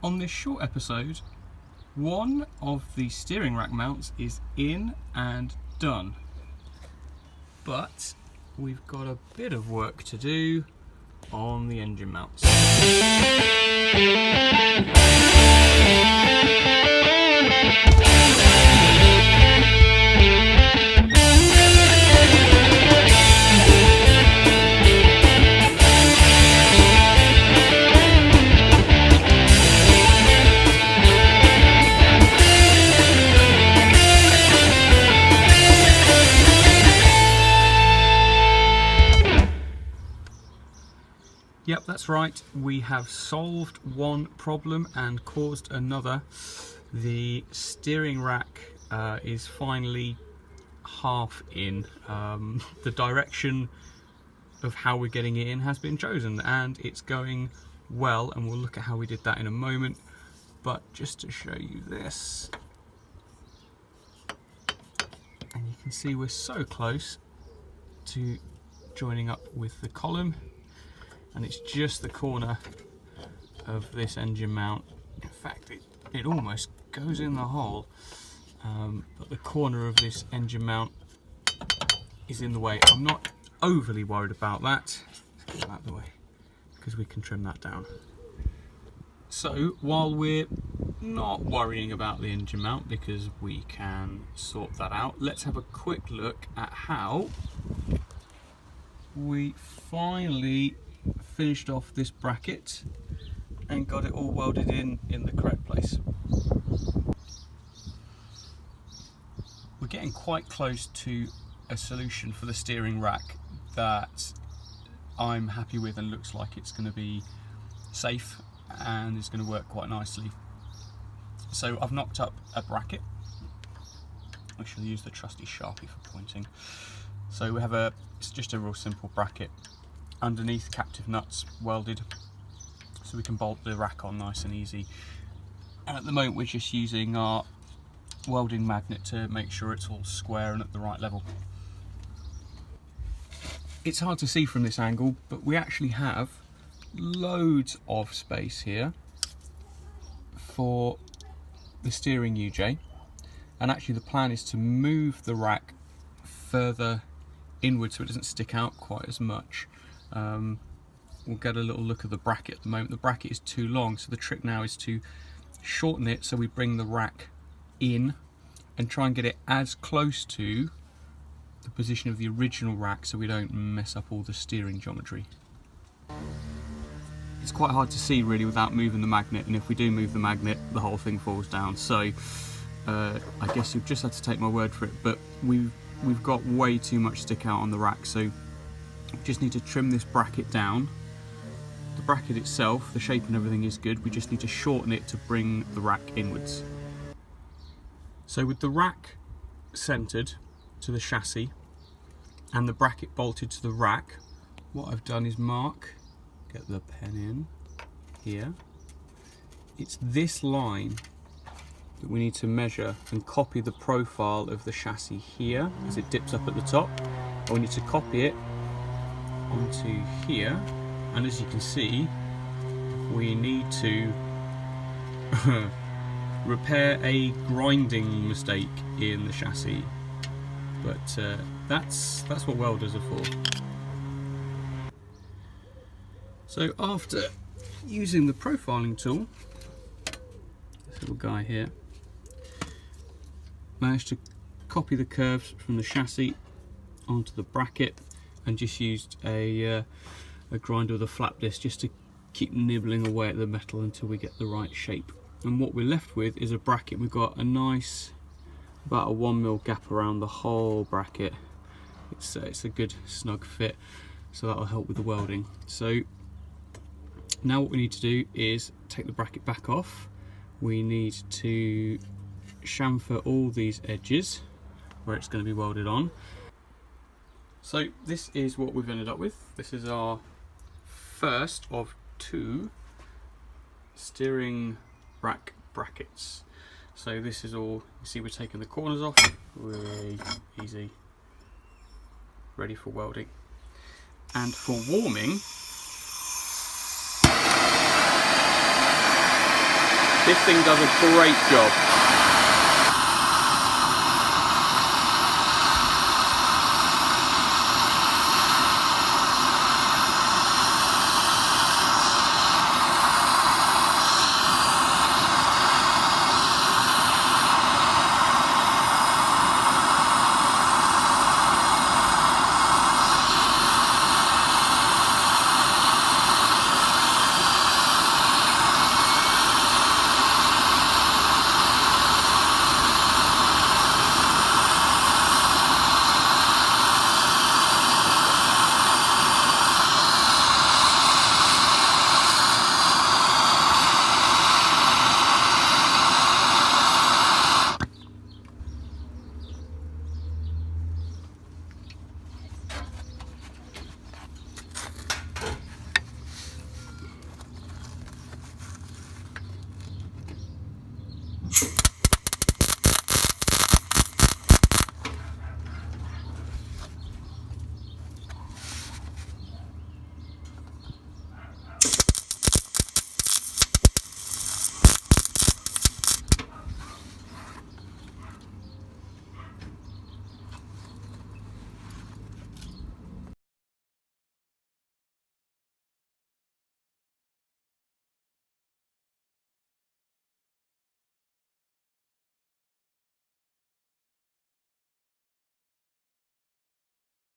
On this short episode, one of the steering rack mounts is in and done, but we've got a bit of work to do on the engine mounts. Yep, that's right. We have solved one problem and caused another. The steering rack is finally half in. The direction of how we're getting it in has been chosen and it's going well, and we'll look at how we did that in a moment. But just to show you this, and you can see we're so close to joining up with the column. And it's just the corner of this engine mount. In fact, it almost goes in the hole, but the corner of this engine mount is in the way. I'm not overly worried about that. Let's get that out of the way, because we can trim that down. So while we're not worrying about the engine mount, because we can sort that out, let's have a quick look at how we finally finished off this bracket and got it all welded in the correct place. We're getting quite close to a solution for the steering rack that I'm happy with and looks like it's going to be safe and is going to work quite nicely. So I've knocked up a bracket. I shall use the trusty Sharpie for pointing. So we have it's just a real simple bracket. Underneath, captive nuts welded, so we can bolt the rack on nice and easy. And at the moment we're just using our welding magnet to make sure it's all square and at the right level. It's hard to see from this angle, but we actually have loads of space here for the steering UJ, and actually the plan is to move the rack further inward so it doesn't stick out quite as much. We'll get a little look at the bracket at the moment. The bracket is too long, so the trick now is to shorten it so we bring the rack in and try and get it as close to the position of the original rack so we don't mess up all the steering geometry. It's quite hard to see really without moving the magnet, and if we do move the magnet the whole thing falls down, so I guess you've just had to take my word for it, but we've got way too much stick out on the rack, so we just need to trim this bracket down. The bracket itself, the shape and everything is good, we just need to shorten it to bring the rack inwards. So with the rack centred to the chassis and the bracket bolted to the rack, what I've done is mark, get the pen in here, it's this line that we need to measure and copy the profile of the chassis here as it dips up at the top, and we need to copy it onto here, and as you can see we need to repair a grinding mistake in the chassis, but that's what welders are for. So after using the profiling tool, this little guy here, managed to copy the curves from the chassis onto the bracket and just used a grinder with a flap disc just to keep nibbling away at the metal until we get the right shape. And what we're left with is a bracket. We've got a nice, about a 1mm gap around the whole bracket. It's a good snug fit, so that'll help with the welding. So now what we need to do is take the bracket back off. We need to chamfer all these edges where it's going to be welded on. So this is what we've ended up with. This is our first of 2 steering rack brackets. So this is all, you see we're taking the corners off, really easy, ready for welding. And for warming, This thing does a great job.